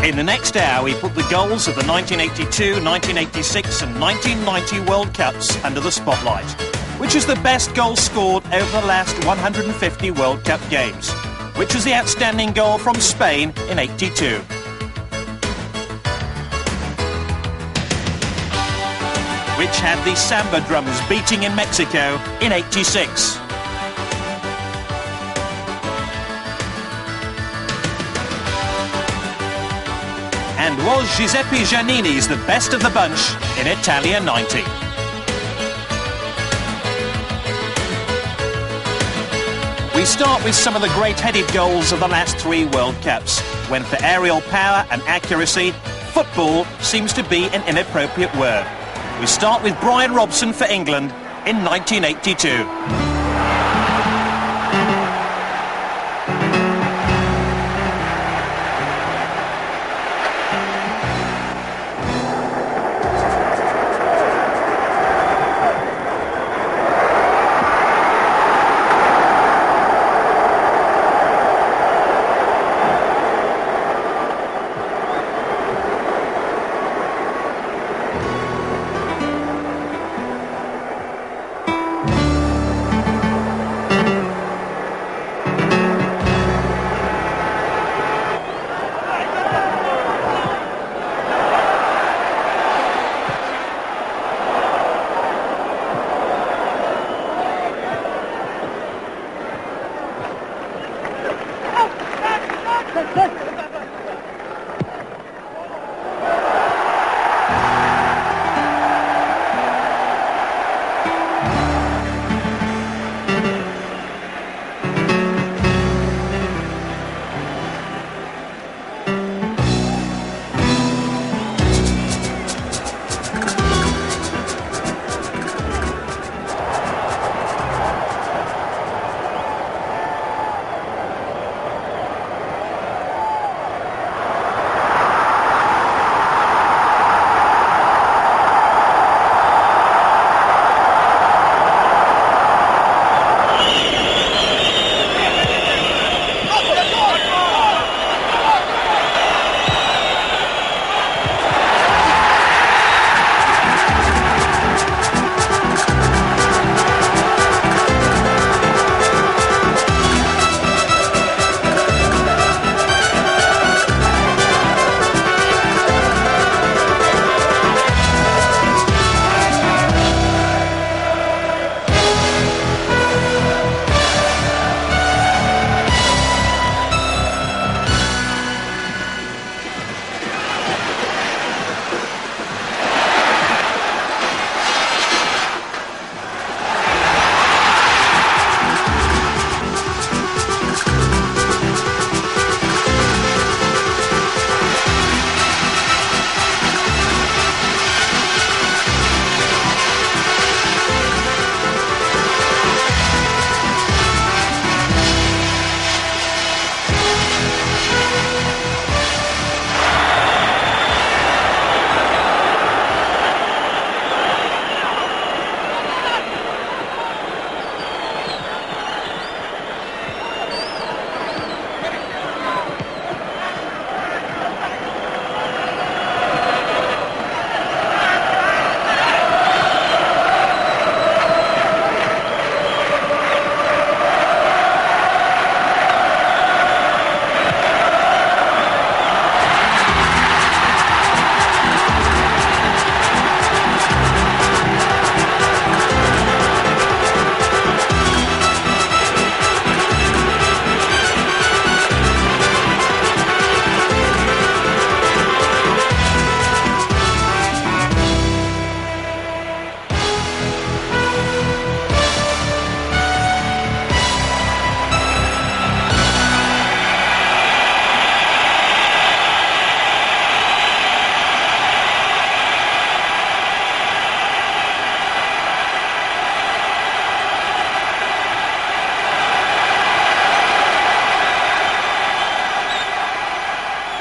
In the next hour, we put the goals of the 1982, 1986 and 1990 World Cups under the spotlight, which is the best goal scored over the last 150 World Cup games, which was the outstanding goal from Spain in '82. Which had the samba drums beating in Mexico in '86. And was Giuseppe Giannini's the best of the bunch in Italia '90. We start with some of the great-headed goals of the last 3 World Cups, when for aerial power and accuracy, football seems to be an inappropriate word. We start with Brian Robson for England in 1982.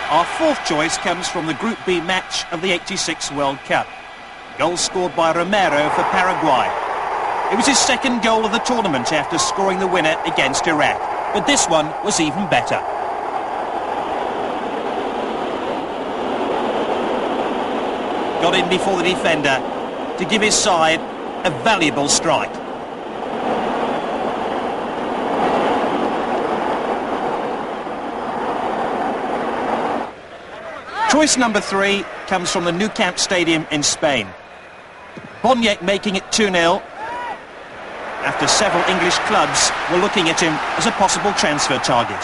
Our fourth choice comes from the Group B match of the '86 World Cup. Goal scored by Romero for Paraguay. It was his second goal of the tournament after scoring the winner against Iraq, but this one was even better. got in before the defender to give his side a valuable strike. Choice number 3 comes from the Nou Camp Stadium in Spain. Boniek making it 2-0 after several English clubs were looking at him as a possible transfer target.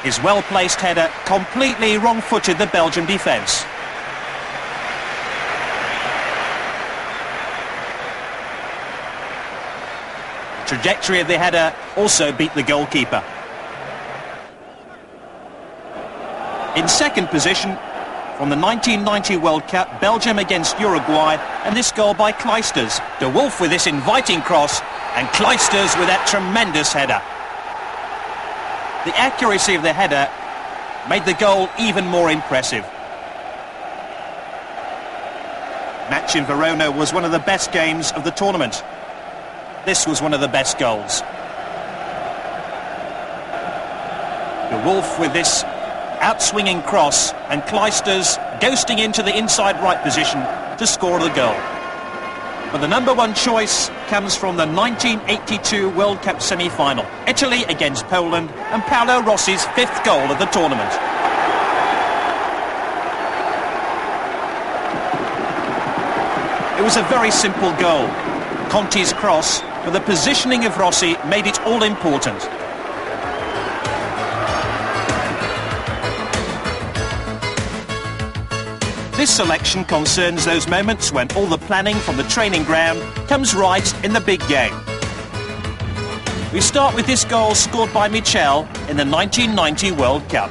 His well-placed header completely wrong-footed the Belgian defence. The trajectory of the header also beat the goalkeeper. In second position, from the 1990 World Cup, Belgium against Uruguay, and this goal by Kleisters. De Wolf with this inviting cross, and Kleisters with that tremendous header. The accuracy of the header made the goal even more impressive. Match in Verona was one of the best games of the tournament. This was one of the best goals. De Wolf with this out-swinging cross, and Kleisters ghosting into the inside right position to score the goal. But the number 1 choice comes from the 1982 World Cup semi-final. Italy against Poland, and Paolo Rossi's 5th goal of the tournament. It was a very simple goal. Conti's cross, but the positioning of Rossi made it all important. This selection concerns those moments when all the planning from the training ground comes right in the big game. We start with this goal scored by Michel in the 1990 World Cup.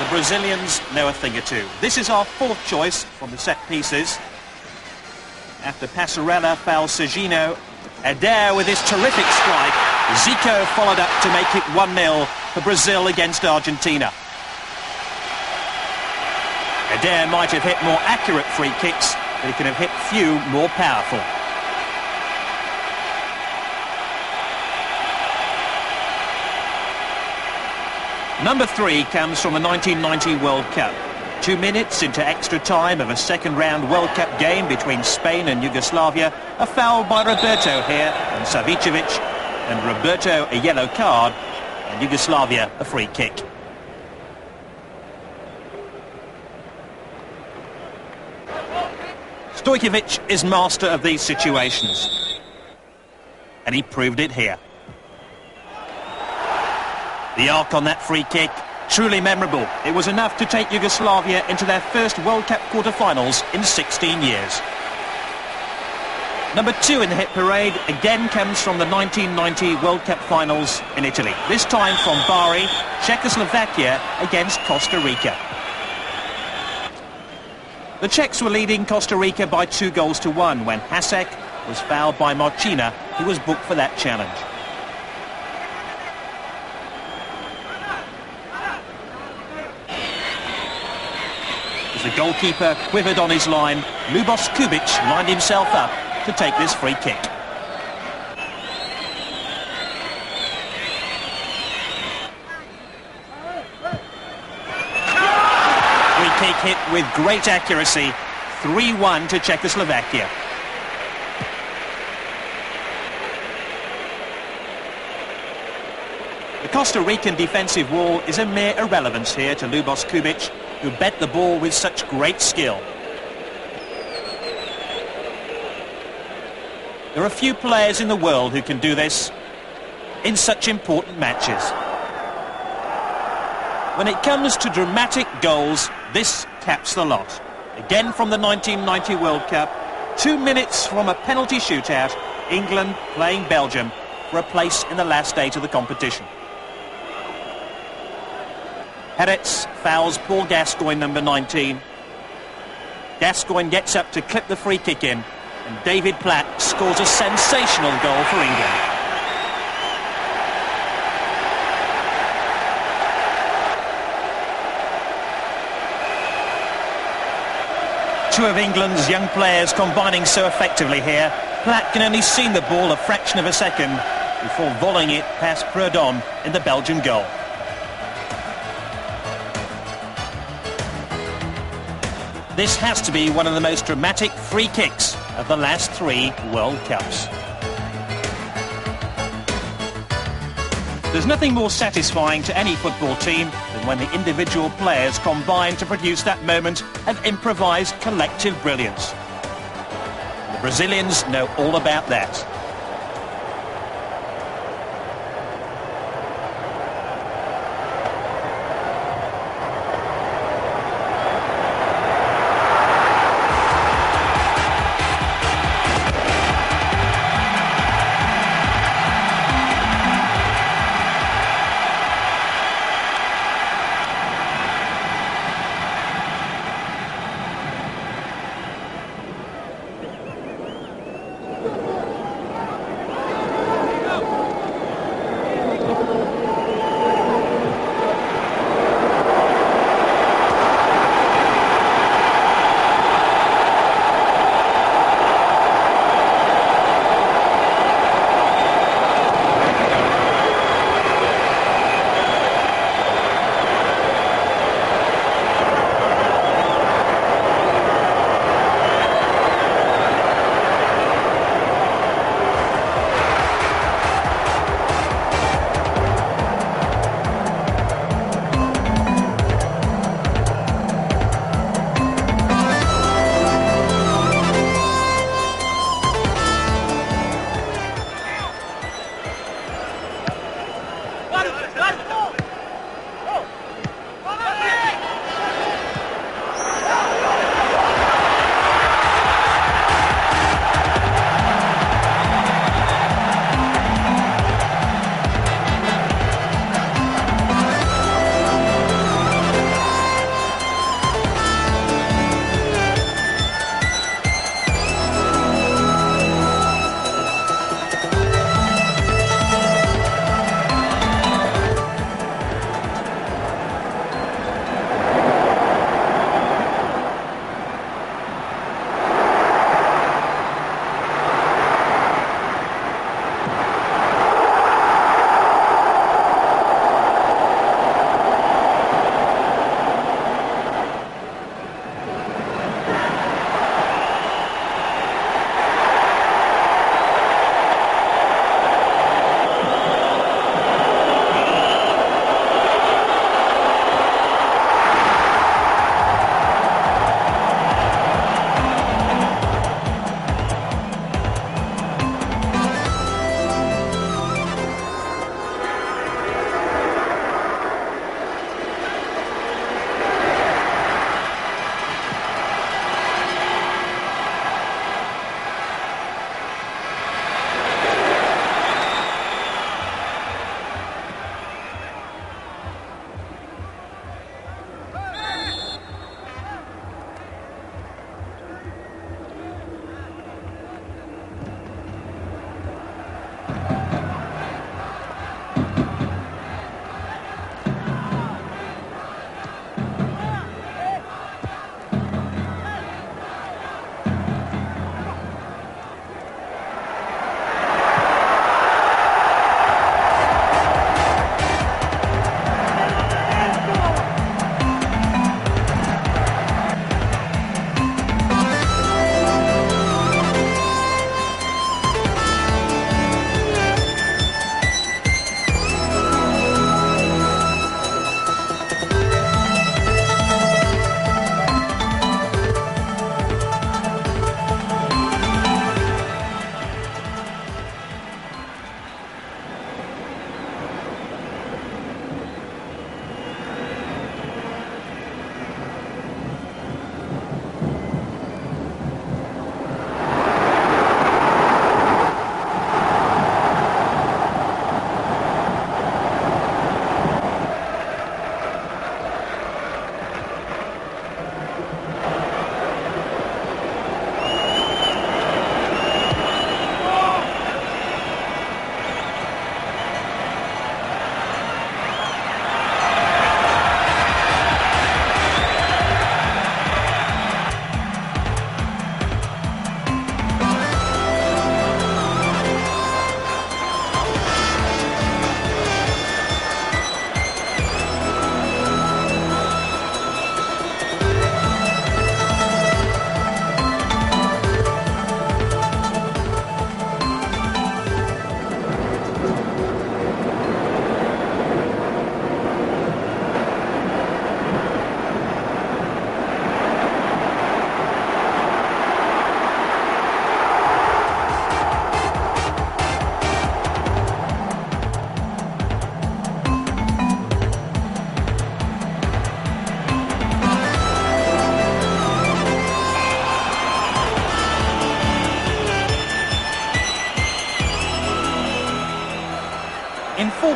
The Brazilians know a thing or two. This is our fourth choice from the set pieces. After Passarella fouls Serginho, Adair with his terrific strike. Zico followed up to make it 1-0 for Brazil against Argentina. Adair might have hit more accurate free kicks, but he could have hit few more powerful. Number 3 comes from the 1990 World Cup. 2 minutes into extra time of a second-round World Cup game between Spain and Yugoslavia, a foul by Roberto here and Savicevic, and Roberto a yellow card, and Yugoslavia a free kick. Stojkovic is master of these situations, and he proved it here. The arc on that free kick, truly memorable. It was enough to take Yugoslavia into their first World Cup quarter-finals in 16 years. Number 2 in the hit parade again comes from the 1990 World Cup finals in Italy. This time from Bari, Czechoslovakia against Costa Rica. The Czechs were leading Costa Rica by 2-1 when Hasek was fouled by Marchina, who was booked for that challenge. The goalkeeper quivered on his line. Lubos Kubic lined himself up to take this free kick. Free kick hit with great accuracy. 3-1 to Czechoslovakia. The Costa Rican defensive wall is a mere irrelevance here to Lubos Kubic, who bent the ball with such great skill. There are few players in the world who can do this in such important matches. When it comes to dramatic goals, this caps the lot. Again from the 1990 World Cup, 2 minutes from a penalty shootout, England playing Belgium for a place in the last 8 of the competition. Herets fouls Paul Gascoigne, number 19. Gascoigne gets up to clip the free kick in, and David Platt scores a sensational goal for England. Two of England's young players combining so effectively here. Platt can only see the ball a fraction of a second before volleying it past Prudhomme in the Belgian goal. This has to be one of the most dramatic free kicks of the last 3 World Cups. There's nothing more satisfying to any football team than when the individual players combine to produce that moment of improvised collective brilliance. The Brazilians know all about that.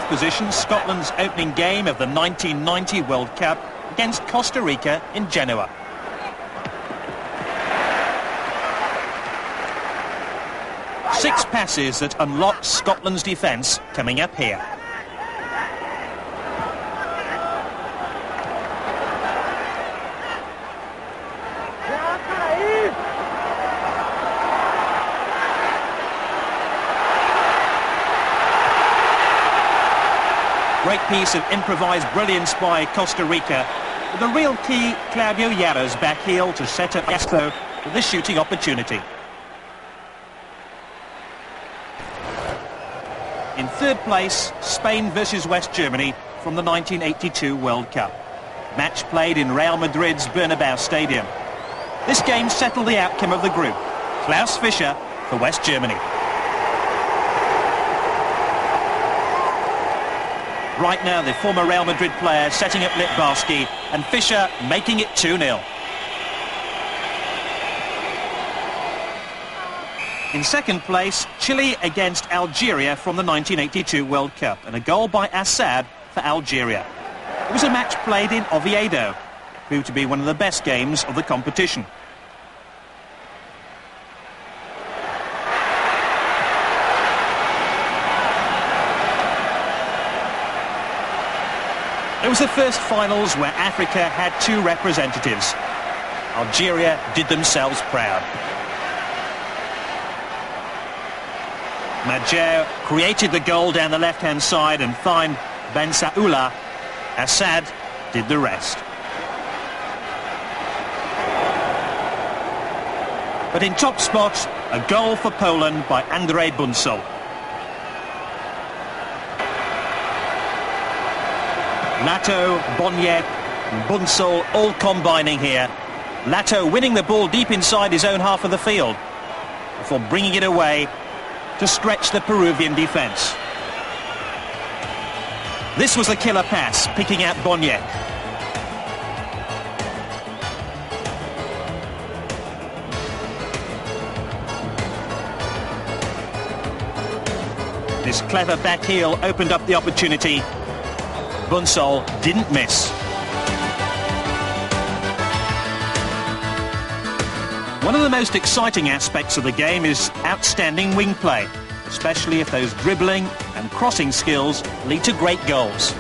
position Scotland's opening game of the 1990 World Cup against Costa Rica in Genoa. Six passes that unlocked Scotland's defence coming up here. Great piece of improvised brilliance by Costa Rica, with the real key Claudio Yarra's back heel to set up Espo with the shooting opportunity. In third place, Spain versus West Germany from the 1982 World Cup. Match played in Real Madrid's Bernabeu Stadium. This game settled the outcome of the group. Klaus Fischer for West Germany. Right now, the former Real Madrid player setting up Litbarski, and Fischer making it 2-0. In second place, Chile against Algeria from the 1982 World Cup, and a goal by Assad for Algeria. It was a match played in Oviedo, proved to be one of the best games of the competition. It was the first finals where Africa had two representatives. Algeria did themselves proud. Major created the goal down the left-hand side and found Ben Saoula. Assad did the rest. But in top spot, a goal for Poland by Andrzej Bunsol. Lato, Boniek, and Bunsol all combining here. Lato winning the ball deep inside his own half of the field before bringing it away to stretch the Peruvian defence. This was the killer pass, picking out Boniek. This clever back heel opened up the opportunity. Bunsol didn't miss. One of the most exciting aspects of the game is outstanding wing play, especially if those dribbling and crossing skills lead to great goals.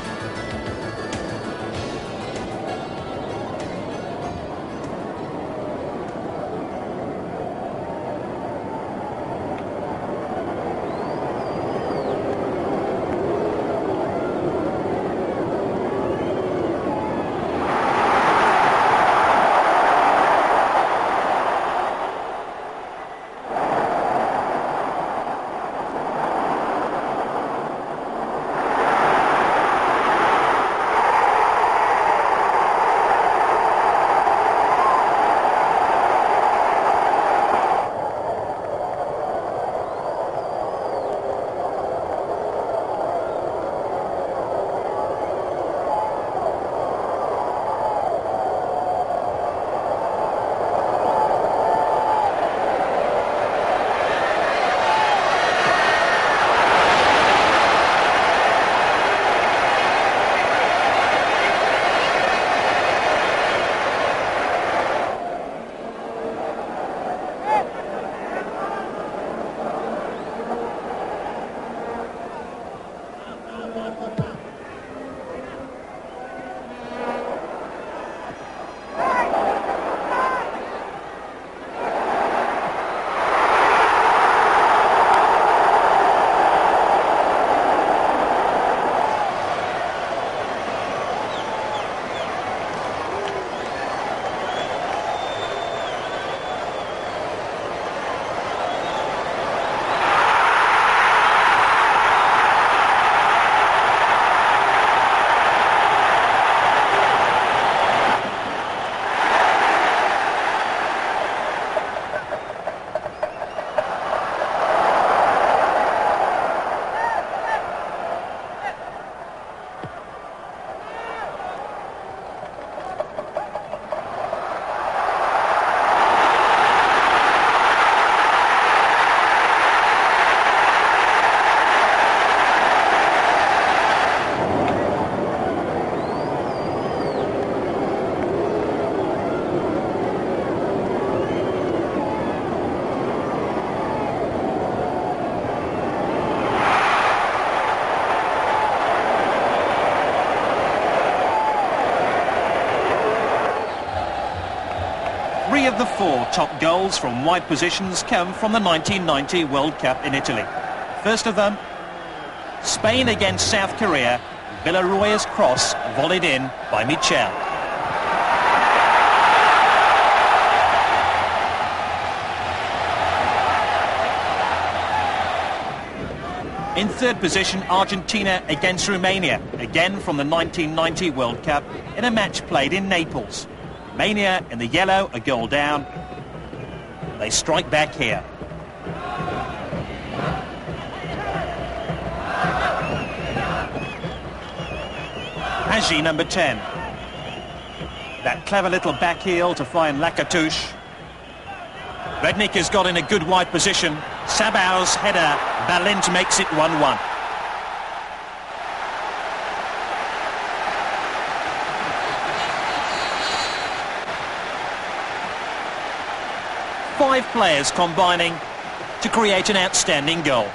3 of the 4 top goals from wide positions come from the 1990 World Cup in Italy. First of them, Spain against South Korea, Villaroya's cross volleyed in by Michel. In third position, Argentina against Romania, again from the 1990 World Cup, in a match played in Naples. Romania in the yellow, a goal down. They strike back here. Hagi, number 10. That clever little back heel to find Lakatouche. Redknapp has got in a good wide position. Sabau's header, Balint makes it 1-1. Five players combining to create an outstanding goal.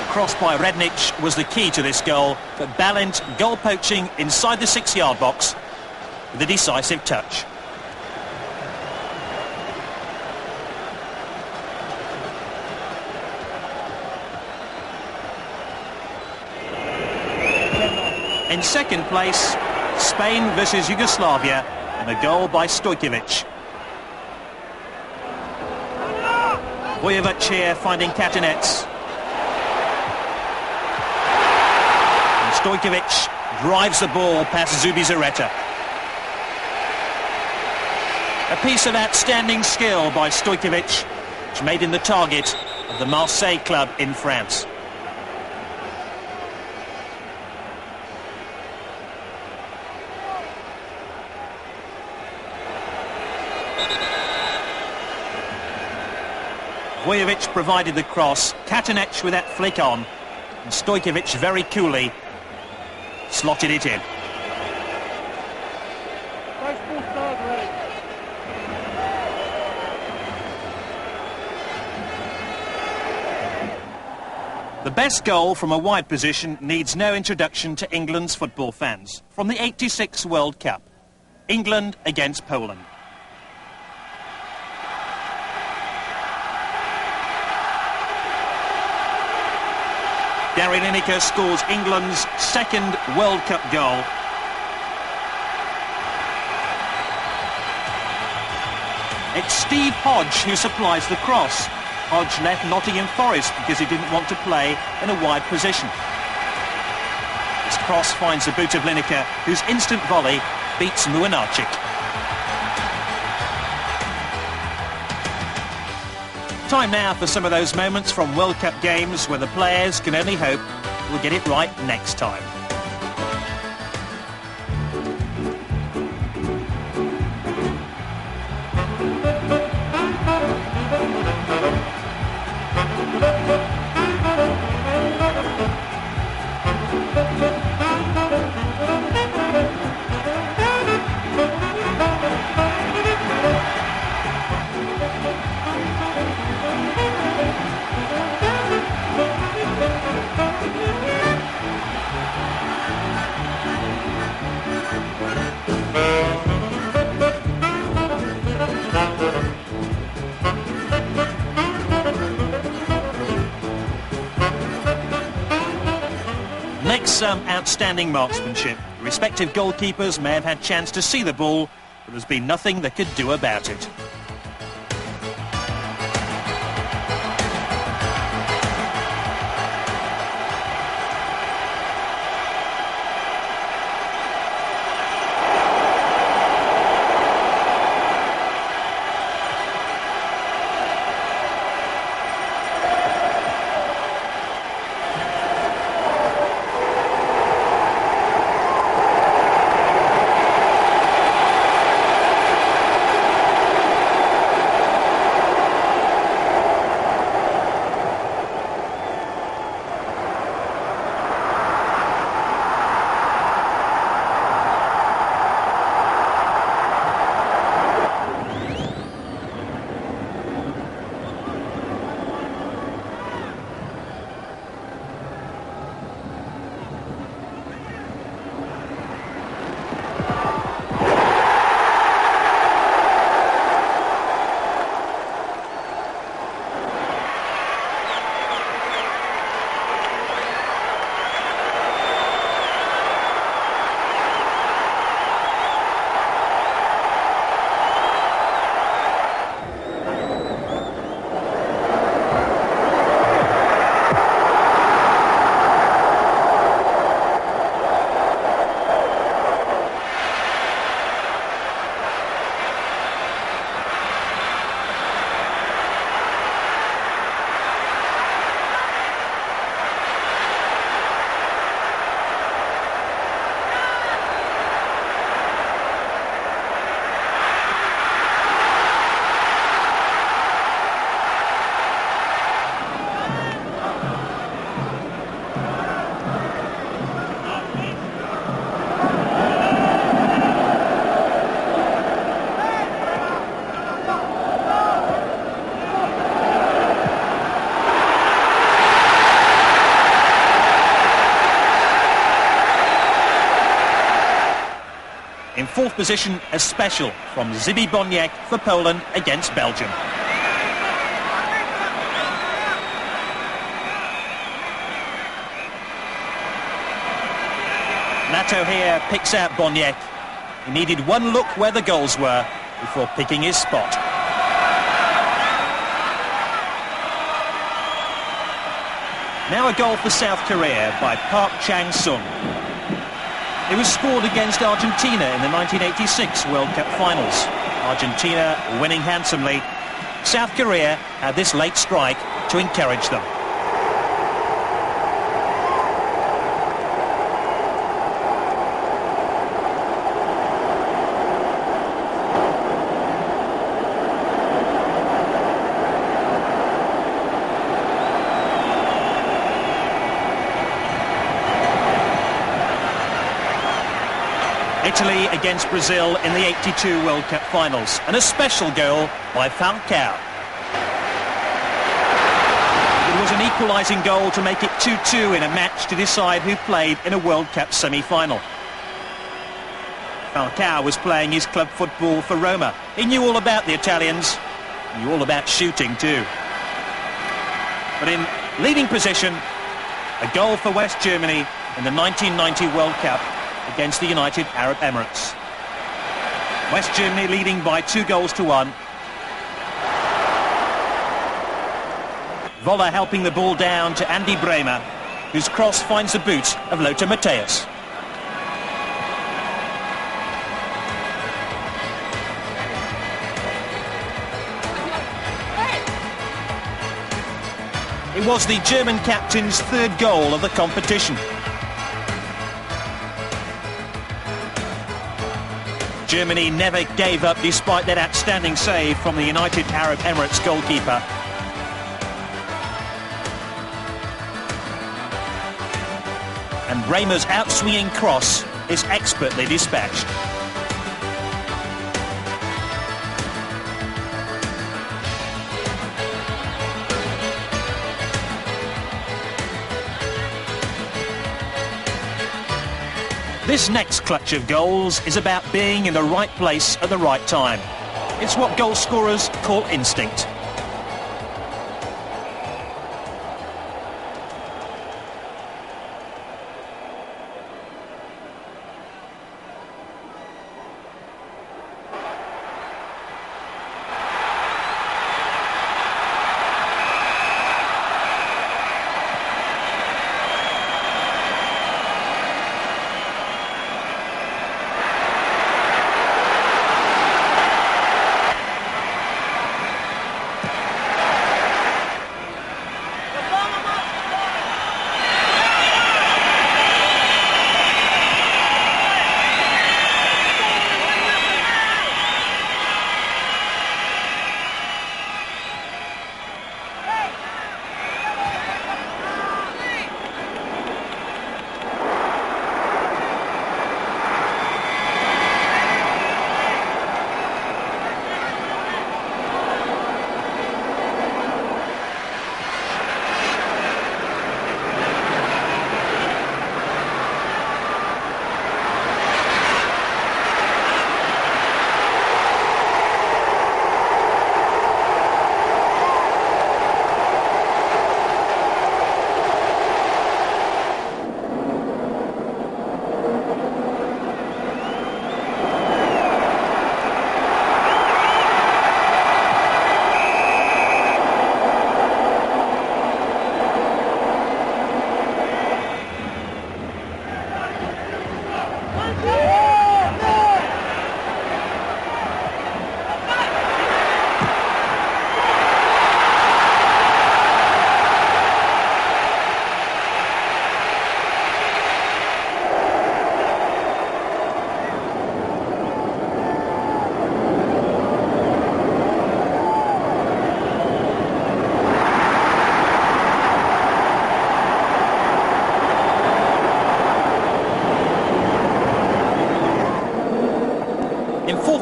Cross by Redknapp was the key to this goal, but Balint goal poaching inside the 6-yard box with a decisive touch. In second place, Spain versus Yugoslavia, and a goal by Stojkovic. Vujovic here finding Katinets. Stojkovic drives the ball past Zubizarreta. A piece of outstanding skill by Stojkovic, which made him the target of the Marseille club in France. Vujovic provided the cross, Katinec with that flick on, and Stojkovic very coolly slotted it in. The best goal from a wide position needs no introduction to England's football fans. From the '86 World Cup, England against Poland. Gary Lineker scores England's second World Cup goal. It's Steve Hodge who supplies the cross. Hodge left Nottingham Forest because he didn't want to play in a wide position. His cross finds the boot of Lineker, whose instant volley beats Muanarchik. Time now for some of those moments from World Cup games where the players can only hope we'll get it right next time. Some outstanding marksmanship. The respective goalkeepers may have had chance to see the ball, but there's been nothing they could do about it. fourth position, a special from Zibi Boniek for Poland against Belgium. Nato here picks out Boniek. He needed one look where the goals were before picking his spot. Now a goal for South Korea by Park Chang-sung. It was scored against Argentina in the 1986 World Cup finals. Argentina winning handsomely. South Korea had this late strike to encourage them. Italy against Brazil in the 82 World Cup finals, and a special goal by Falcao. It was an equalising goal to make it 2-2 in a match to decide who played in a World Cup semi-final. Falcao was playing his club football for Roma. He knew all about the Italians, he knew all about shooting too. But in leading position, a goal for West Germany in the 1990 World Cup against the United Arab Emirates. West Germany leading by 2-1. Voller helping the ball down to Andy Bremer, whose cross finds the boot of Lothar Matthäus. It was the German captain's third goal of the competition. Germany never gave up despite that outstanding save from the United Arab Emirates goalkeeper. And Bremer's outswinging cross is expertly dispatched. This next clutch of goals is about being in the right place at the right time. It's what goal scorers call instinct.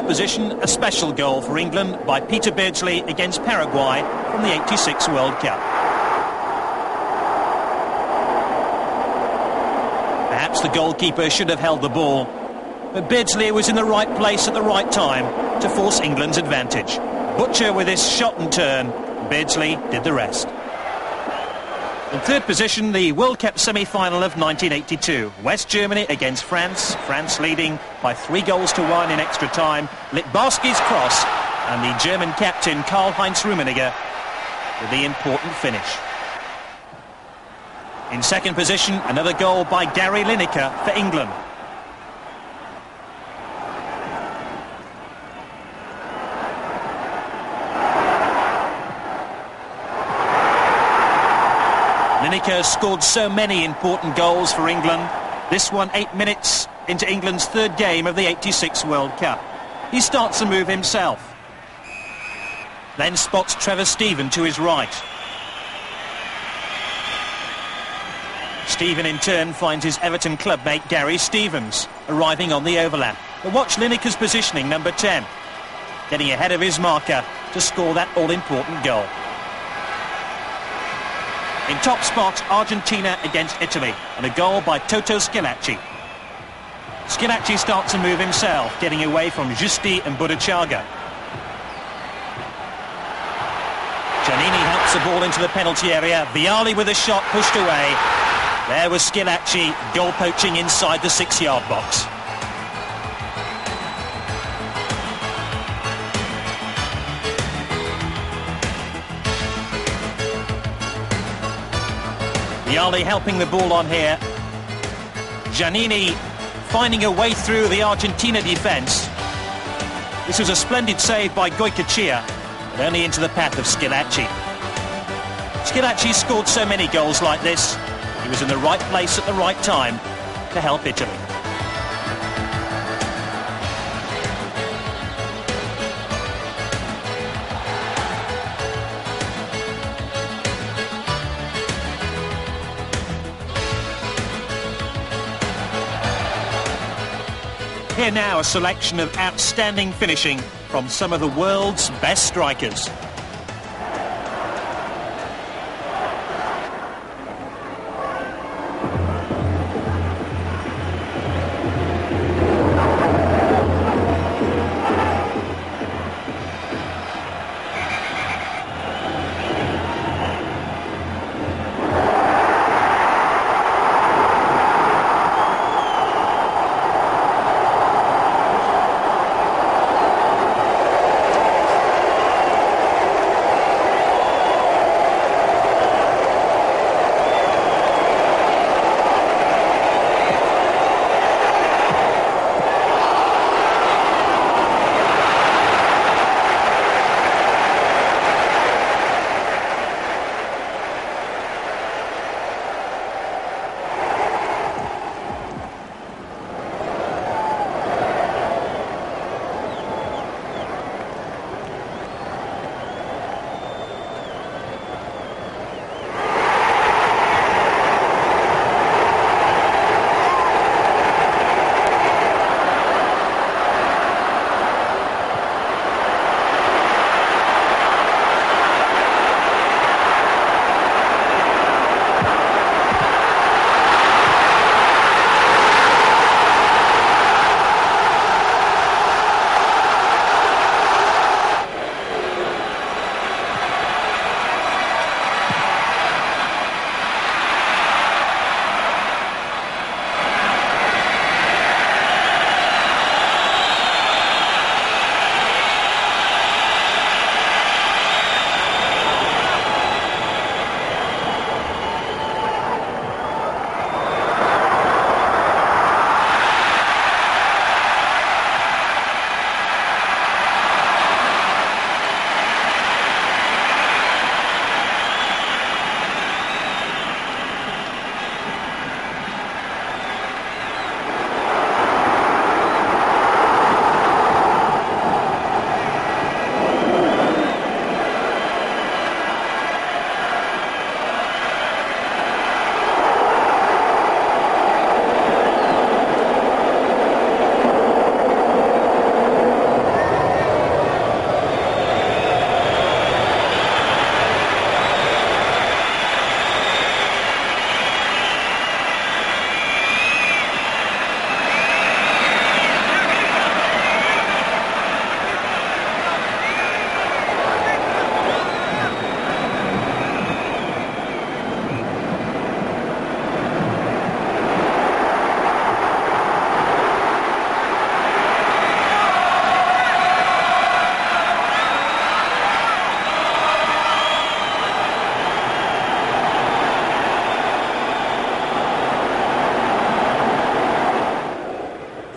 Position, a special goal for England by Peter Beardsley against Paraguay from the 86 World Cup. Perhaps the goalkeeper should have held the ball. but Beardsley was in the right place at the right time to force England's advantage. Butcher with his shot and turn. Beardsley did the rest. In third position, the World Cup semi-final of 1982. West Germany against France. France leading by 3-1 in extra time. Litbarski's cross and the German captain Karl-Heinz Rummenigge with the important finish. In second position, another goal by Gary Lineker for England. Lineker scored so many important goals for England. This one 8 minutes into England's third game of the '86 World Cup. He starts the move himself. Then spots Trevor Steven to his right. Steven in turn finds his Everton clubmate Gary Stevens arriving on the overlap. But watch Lineker's positioning, number 10. Getting ahead of his marker to score that all-important goal. In top spot, Argentina against Italy, and a goal by Toto Schillaci. Schillaci starts a move himself, getting away from Giusti and Budachaga. Giannini helps the ball into the penalty area. Vialli with a shot pushed away. There was Schillaci, goal poaching inside the 6-yard box. Vialli helping the ball on here. Giannini finding a way through the Argentina defence. This was a splendid save by Goycochea, but only into the path of Schillaci. Schillaci scored so many goals like this. He was in the right place at the right time to help Italy. Here now a selection of outstanding finishing from some of the world's best strikers.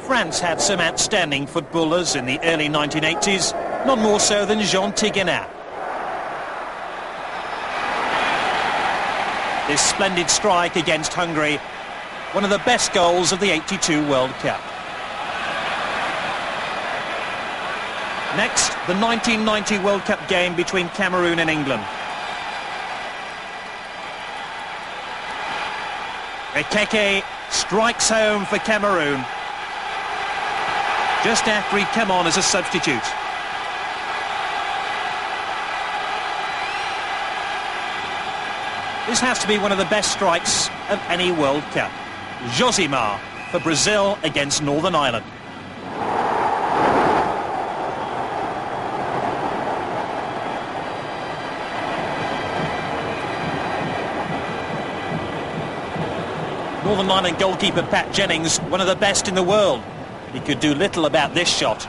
France had some outstanding footballers in the early 1980s, none more so than Jean Tiguenin. This splendid strike against Hungary, one of the best goals of the '82 World Cup. Next, the 1990 World Cup game between Cameroon and England. Ekeke strikes home for Cameroon just after he'd come on as a substitute. This has to be one of the best strikes of any World Cup. Josimar for Brazil against Northern Ireland. Northern Ireland goalkeeper Pat Jennings, one of the best in the world. He could do little about this shot.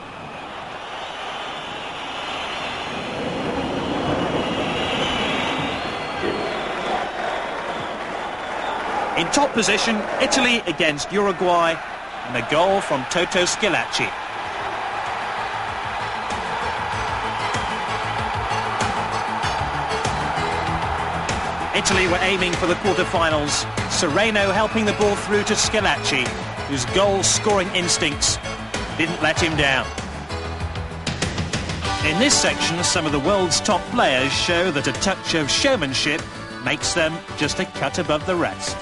In top position, Italy against Uruguay, and a goal from Toto Schillaci. Italy were aiming for the quarter-finals. Sereno helping the ball through to Schillaci, whose goal-scoring instincts didn't let him down. In this section, some of the world's top players show that a touch of showmanship makes them just a cut above the rest.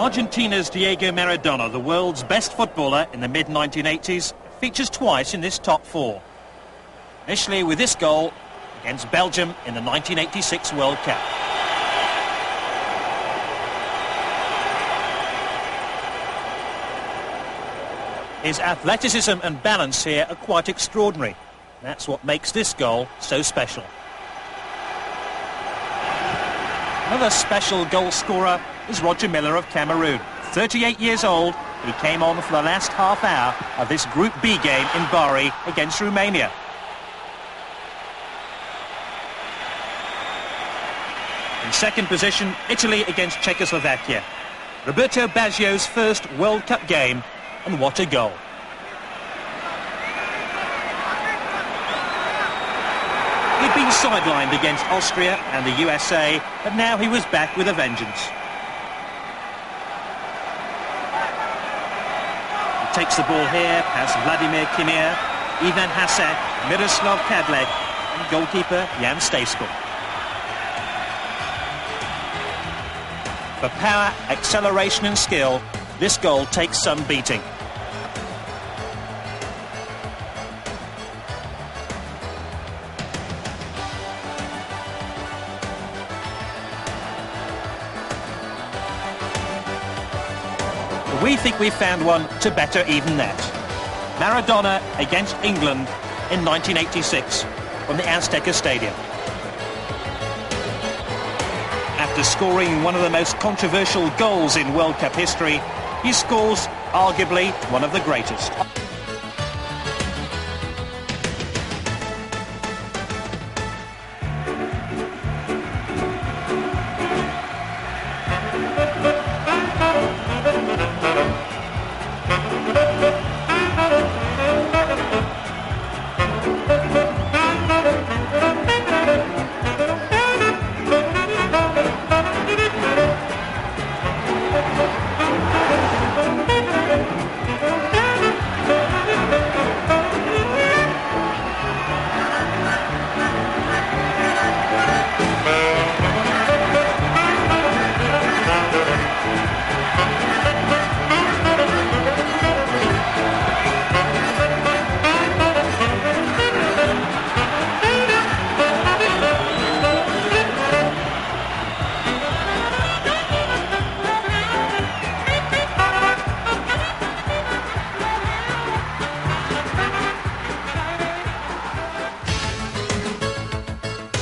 Argentina's Diego Maradona, the world's best footballer in the mid-1980s, features twice in this top four. Initially with this goal against Belgium in the 1986 World Cup. His athleticism and balance here are quite extraordinary. That's what makes this goal so special. Another special goal scorer is Roger Miller of Cameroon. 38 years old, he came on for the last half hour of this Group B game in Bari against Romania. In second position, Italy against Czechoslovakia. Roberto Baggio's first World Cup game, and what a goal. He'd been sidelined against Austria and the USA, but now he was back with a vengeance. He takes the ball here, past Vladimir Kimir, Ivan Hasak, Miroslav Kadlec, and goalkeeper Jan Stejskal. For power, acceleration and skill, this goal takes some beating. We think we've found one to better even that. Maradona against England in 1986 from the Azteca Stadium. After scoring one of the most controversial goals in World Cup history, he scores arguably one of the greatest.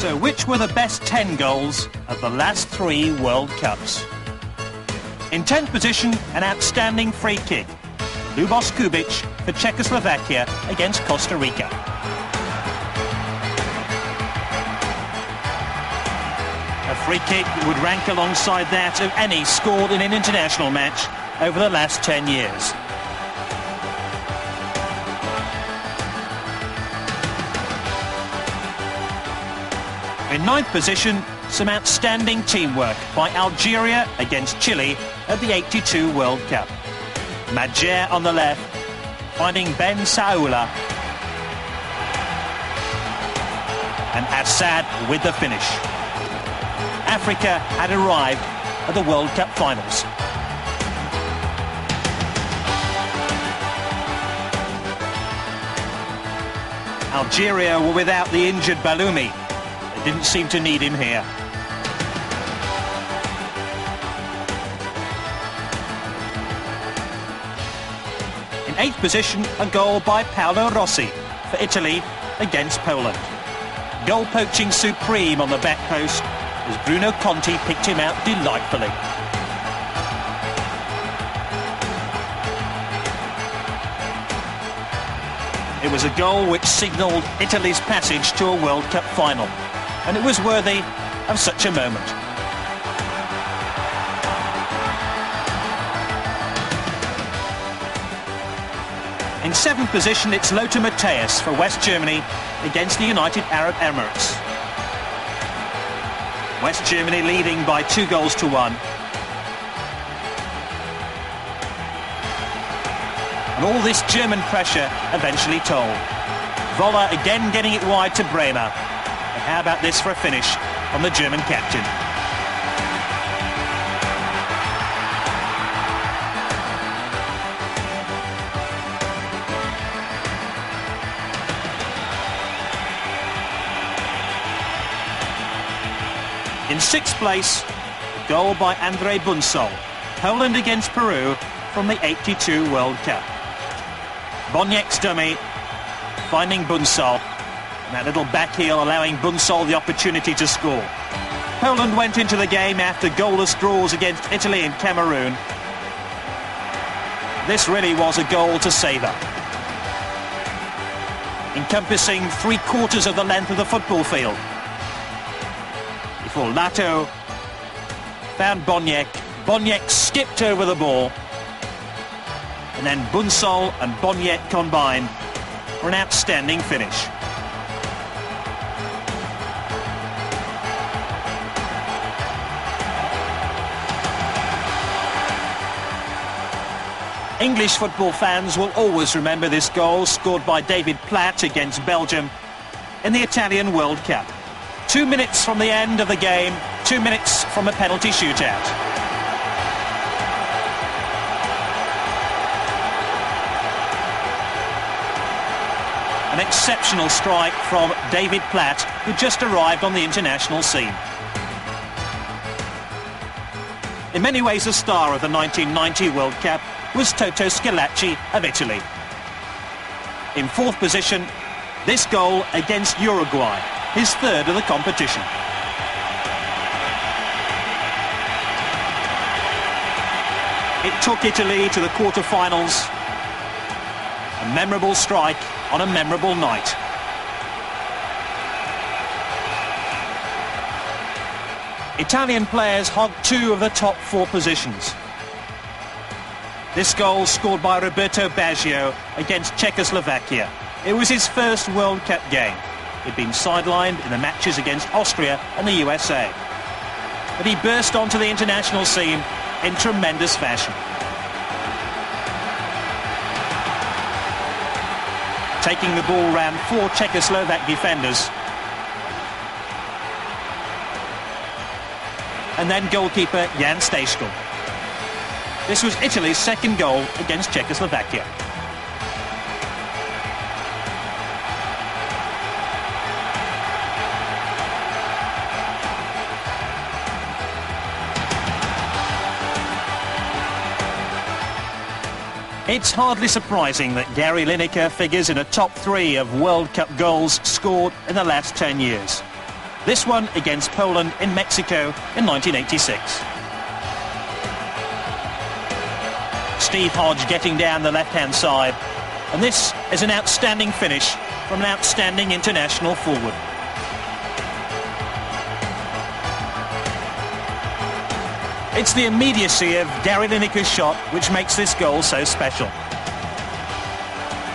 So which were the best 10 goals of the last 3 World Cups? In 10th position, an outstanding free kick. Lubos Kubic for Czechoslovakia against Costa Rica. A free kick would rank alongside that of any scored in an international match over the last 10 years. In 9th position, some outstanding teamwork by Algeria against Chile at the '82 World Cup. Majer on the left, finding Ben Saoula, and Assad with the finish. Africa had arrived at the World Cup finals. Algeria were without the injured Baloumi. Didn't seem to need him here. In 8th position, a goal by Paolo Rossi for Italy against Poland. Goal poaching supreme on the back post as Bruno Conti picked him out delightfully. It was a goal which signalled Italy's passage to a World Cup final, and it was worthy of such a moment. In 7th position, it's Lothar Matthäus for West Germany against the United Arab Emirates. West Germany leading by 2-1. And all this German pressure eventually told. Voller again getting it wide to Bremer. And how about this for a finish on the German captain? In 6th place, a goal by Andrzej Bunsol. Poland against Peru from the '82 World Cup. Boniek's dummy, finding Bunsol. And that little back heel allowing Bunsol the opportunity to score. Poland went into the game after goalless draws against Italy and Cameroon. This really was a goal to savour. Encompassing 3/4 of the length of the football field. Before Lato found Boniek. Boniek skipped over the ball. And then Bunsol and Boniek combined for an outstanding finish. English football fans will always remember this goal scored by David Platt against Belgium in the Italian World Cup. 2 minutes from the end of the game, 2 minutes from a penalty shootout. An exceptional strike from David Platt, who just arrived on the international scene. In many ways, the star of the 1990 World Cup was Toto Schillaci of Italy. In fourth position, this goal against Uruguay, his third of the competition. It took Italy to the quarter-finals. A memorable strike on a memorable night. Italian players hogged 2 of the top 4 positions. This goal scored by Roberto Baggio against Czechoslovakia. It was his first World Cup game. He'd been sidelined in the matches against Austria and the USA. But he burst onto the international scene in tremendous fashion. Taking the ball round 4 Czechoslovak defenders. And then goalkeeper Jan Stejskal. This was Italy's second goal against Czechoslovakia. It's hardly surprising that Gary Lineker figures in a top 3 of World Cup goals scored in the last 10 years. This one against Poland in Mexico in 1986. Steve Hodge getting down the left-hand side. And this is an outstanding finish from an outstanding international forward. It's the immediacy of Gary Lineker's shot which makes this goal so special.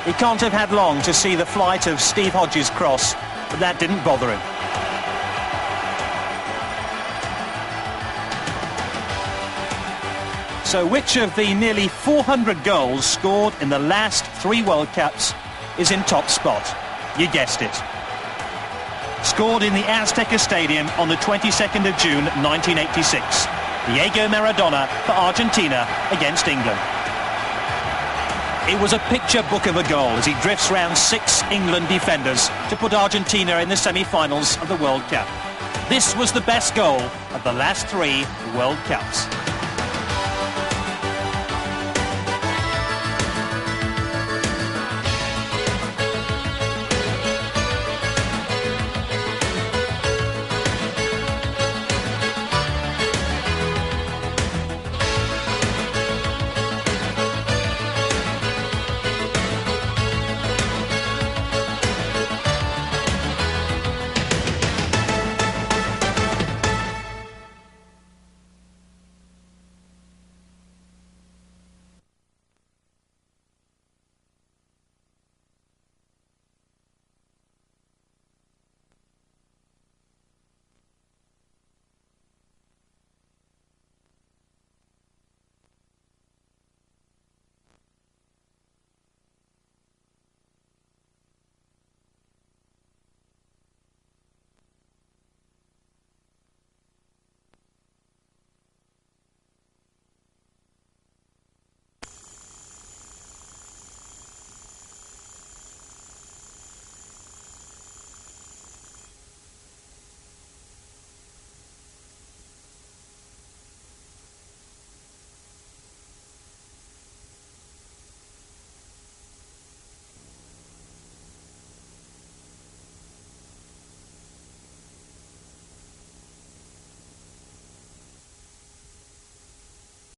He can't have had long to see the flight of Steve Hodge's cross, but that didn't bother him. So which of the nearly 400 goals scored in the last 3 World Cups is in top spot? You guessed it. Scored in the Azteca Stadium on the 22nd of June 1986. Diego Maradona for Argentina against England. It was a picture book of a goal as he drifts round 6 England defenders to put Argentina in the semi-finals of the World Cup. This was the best goal of the last 3 World Cups.